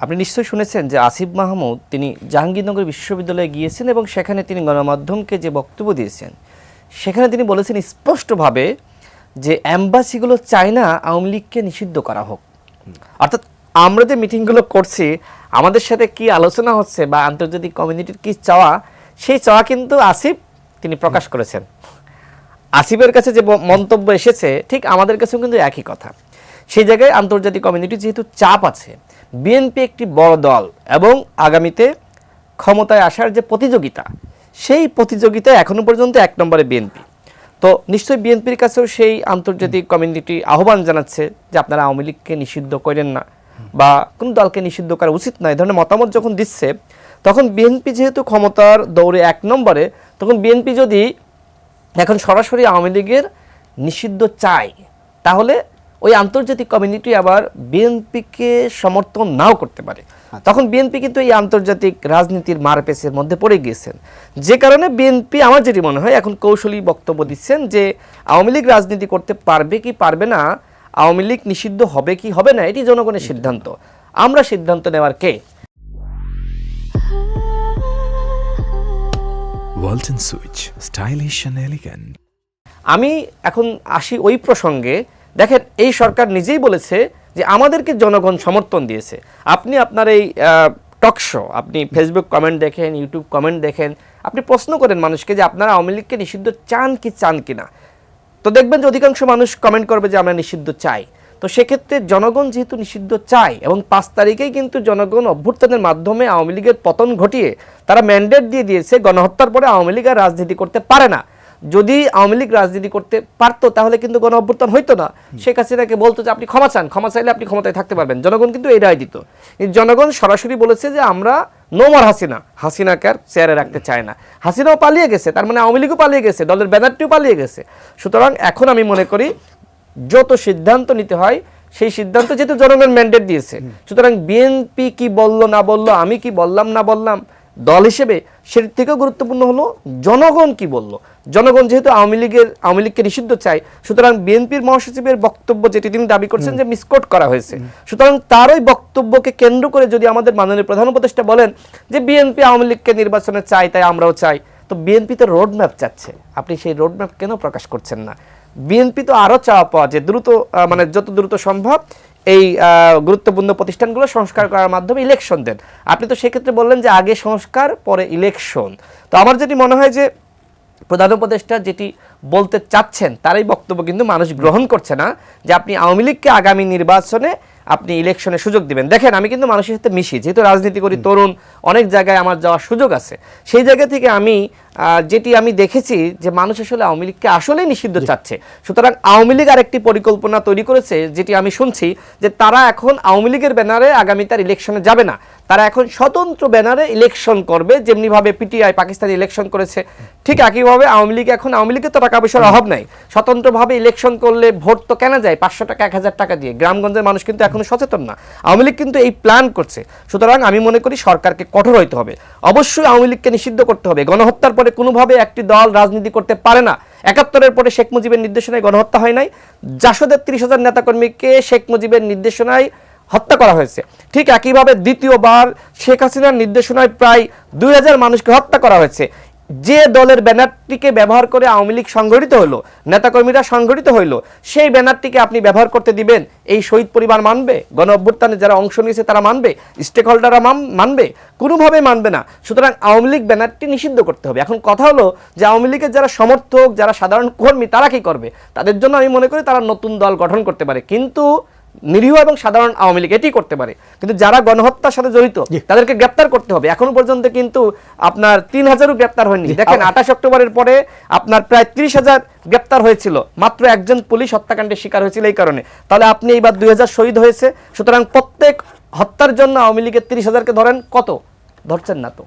আপনি নিশ্চয়ই শুনেছেন যে আসিফ মাহমুদ তিনি জাহাঙ্গীরনগর বিশ্ববিদ্যালয়ে গিয়েছেন এবং সেখানে তিনি গণমাধ্যমকে যে বক্তব্য দিয়েছেন সেখানে তিনি বলেছেন স্পষ্টভাবে যে অ্যাম্বাসিগুলো চায় না আওয়ামী লীগকে নিষিদ্ধ করা হোক। অর্থাৎ আমরা যে মিটিংগুলো করছি আমাদের সাথে কি আলোচনা হচ্ছে বা আন্তর্জাতিক কমিউনিটির কি চাওয়া, সেই চাওয়া কিন্তু আসিফ তিনি প্রকাশ করেছেন। আসিফের কাছে যে মন্তব্য এসেছে ঠিক আমাদের কাছেও কিন্তু একই কথা। সেই জায়গায় আন্তর্জাতিক কমিউনিটি যেহেতু চাপ আছে, বিএনপি একটি বড় দল এবং আগামীতে ক্ষমতায় আসার যে প্রতিযোগিতা, সেই প্রতিযোগিতায় এখনো পর্যন্ত এক নম্বরে বিএনপি। তো নিশ্চয়ই বিএনপির কাছেও সেই আন্তর্জাতিক কমিউনিটি আহ্বান জানাচ্ছে যে আপনারা আওয়ামী লীগকে নিষিদ্ধ করেন না বা কোনো দলকে নিষিদ্ধ করা উচিত নয়, এই ধরনের মতামত যখন দিচ্ছে তখন বিএনপি যেহেতু ক্ষমতার দৌড়ে এক নম্বরে, তখন বিএনপি যদি এখন সরাসরি আওয়ামী লীগের নিষিদ্ধ চায় তাহলে ওই আন্তর্জাতিক কমিউনিটি আবার বিএনপিকে সমর্থন নাও করতে পারে। তখন বিএনপি কিন্তু এই আন্তর্জাতিক রাজনীতির মারপেচের মধ্যে পড়ে গিয়েছেন, যে কারণে বিএনপি আমার যেটি মনে হয় এখন কৌশলী বক্তব্য দিচ্ছেন যে আওয়ামী লীগ রাজনীতি করতে পারবে কি পারবে না, আওয়ামী লীগ নিষিদ্ধ হবে কি হবে না, এটি জনগণের সিদ্ধান্ত। আমরা সিদ্ধান্ত নেওয়ার কে? Walton switch, stylish and elegant. আমি এখন আসি ওই প্রসঙ্গে। দেখেন, এই সরকার নিজেই বলেছে যে আমাদেরকে জনগণ সমর্থন দিয়েছে। আপনি আপনার এই টকশো, আপনি ফেসবুক কমেন্ট দেখেন, ইউটিউব কমেন্ট দেখেন, আপনি প্রশ্ন করেন মানুষকে যে আপনারা আওয়ামী লীগকে নিষিদ্ধ চান কি না, তো দেখবেন যে অধিকাংশ মানুষ কমেন্ট করবে যে আমরা নিষিদ্ধ চাই। তো সেক্ষেত্রে জনগণ যেহেতু নিষিদ্ধ চায় এবং 5 তারিখেই কিন্তু জনগণ অভ্যুত্থানের মাধ্যমে আওয়ামী লীগের পতন ঘটিয়ে তারা ম্যান্ডেট দিয়ে দিয়েছে গণহত্যার পরে আওয়ামী লীগ আর রাজনীতি করতে পারে না। যদি আওয়ামী লীগ রাজনীতি করতে পারতো তাহলে কিন্তু গণ অভ্যুত্থান হইতো না। শেখ হাসিনাকে বলতো যে আপনি ক্ষমা চান, ক্ষমা চাইলে আপনি ক্ষমতায় থাকতে পারবেন। জনগণ কিন্তু এই রায় দিত। জনগণ সরাসরি বলেছে যে আমরা নো মোর হাসিনা, হাসিনাকে আর চেয়ারে রাখতে চায় না। হাসিনাও পালিয়ে গেছে, তার মানে আওয়ামী লীগও পালিয়ে গেছে, দলের ব্যানারটিও পালিয়ে গেছে। সুতরাং এখন আমি মনে করি যত সিদ্ধান্ত নিতে হয় সেই সিদ্ধান্ত যেহেতু জনগণ ম্যান্ডেট দিয়েছে, সুতরাং বিএনপি কি বললো না বললো, আমি কি বললাম না বললাম, দল হিসেবে সের থেকেও গুরুত্বপূর্ণ হলো জনগণ কি বলল। জনগণ যেহেতু আওয়ামী লীগকে নিষিদ্ধ চায়, সুতরাং বিএনপির মহাসচিবের বক্তব্য যেটি তিনি দাবি করছেন যে মিসকোট করা হয়েছে, সুতরাং তার ওই বক্তব্যকে কেন্দ্র করে যদি আমাদের মাননীয় প্রধান উপদেষ্টা বলেন যে বিএনপি আওয়ামী লীগকে নির্বাচনে চায় তাই আমরাও চাই, তো বিএনপি তো রোডম্যাপ চাচ্ছে, আপনি সেই রোডম্যাপ কেন প্রকাশ করছেন না? বিএনপি তো আরও চাওয়া পাওয়া যে দ্রুত, মানে যত দ্রুত সম্ভব এই গুরুত্বপূর্ণ প্রতিষ্ঠানগুলো সংস্কার করার মাধ্যমে ইলেকশন দেন। আপনি তো সেক্ষেত্রে বললেন যে আগে সংস্কার পরে ইলেকশন। তো আমার যেটি মনে হয় যে প্রধান উপদেষ্টা যেটি বলতে চাচ্ছেন তার এই বক্তব্য কিন্তু মানুষ গ্রহণ করছে না, যে আপনি আওয়ামী লীগকে আগামী নির্বাচনে আপনি ইলেকশনে সুযোগ দিবেন। দেখেন, আমি কিন্তু মানুষের সাথে মিশি, যেহেতু রাজনীতি করি, তরুণ, অনেক জায়গায় আমার যাওয়ার সুযোগ আছে। সেই জায়গা থেকে যেটি আমি দেখেছি যে মানুষ আসলে আওয়ামী লীগকে আসলেই নিষিদ্ধ চাচ্ছে। সুতরাং আওয়ামী লীগ আরেকটি পরিকল্পনা তৈরি করেছে, যেটি আমি শুনছি যে তারা এখন আওয়ামী লীগের ব্যানারে আগামী তার ইলেকশনে যাবে না, তারা এখন স্বতন্ত্র ব্যানারে ইলেকশন করবে। যেমনিভাবে পিটিআই পাকিস্তানি ইলেকশন করেছে, ঠিক একইভাবে আওয়ামী লীগ, এখন আওয়ামী লীগের তো টাকা পয়সার অভাব নাই, স্বতন্ত্রভাবে ইলেকশন করলে ভোট তো কেনা যায় 500 টাকা 1000 টাকা দিয়ে। গ্রামগঞ্জের মানুষ কিন্তু এখনো সচেতন না, আওয়ামী লীগ কিন্তু এই প্ল্যান করছে। সুতরাং আমি মনে করি সরকারকে কঠোর হইতে হবে, অবশ্যই আওয়ামী লীগকে নিষিদ্ধ করতে হবে। গণহত্যার পরে কোনোভাবে একটি দল রাজনীতি করতে পারে না। 71-এর পরে শেখ মুজিবের নির্দেশনায় গণহত্যা হয় নাই, জাসদের 30,000 নেতাকর্মীকে শেখ মুজিবের নির্দেশনায় হত্যা করা হয়েছে। ঠিক একইভাবে দ্বিতীয়বার শেখ হাসিনার নির্দেশনায় প্রায় 2000 মানুষকে হত্যা করা হয়েছে। যে দলের ব্যানারটিকে ব্যবহার করে আওয়ামী লীগ সংগঠিত হলো, নেতাকর্মীরা সংগঠিত হইল, সেই ব্যানারটিকে আপনি ব্যবহার করতে দিবেন? এই শহীদ পরিবার মানবে? গণ অভ্যুত্থানে যারা অংশ নিয়েছে তারা মানবে? স্টেক হোল্ডাররা মানবে? কোনোভাবে মানবে না। সুতরাং আওয়ামী লীগ ব্যানারটি নিষিদ্ধ করতে হবে। এখন কথা হলো যে আওয়ামী লীগের যারা সমর্থক, যারা সাধারণ কর্মী, তারা কি করবে? তাদের জন্য আমি মনে করি তারা নতুন দল গঠন করতে পারে, কিন্তু নিরীহ এবং সাধারণ আওয়ামী লীগ এটি করতে পারে। কিন্তু যারা গণহত্যার সাথে জড়িত তাদেরকে গ্রেপ্তার করতে হবে। এখনো পর্যন্ত কিন্তু আপনার 3000ও গ্রেপ্তার হয়নি। দেখেন, 28 অক্টোবরের পরে আপনার প্রায় 30,000 গ্রেপ্তার হয়েছিল, মাত্র একজন পুলিশ হত্যাকাণ্ডের শিকার হয়েছিল এই কারণে। তাহলে আপনি এইবার 2000 শহীদ হয়েছে, সুতরাং প্রত্যেক হত্যার জন্য আওয়ামী লীগের 30,000কে ধরেন, কত ধরছেন না তো।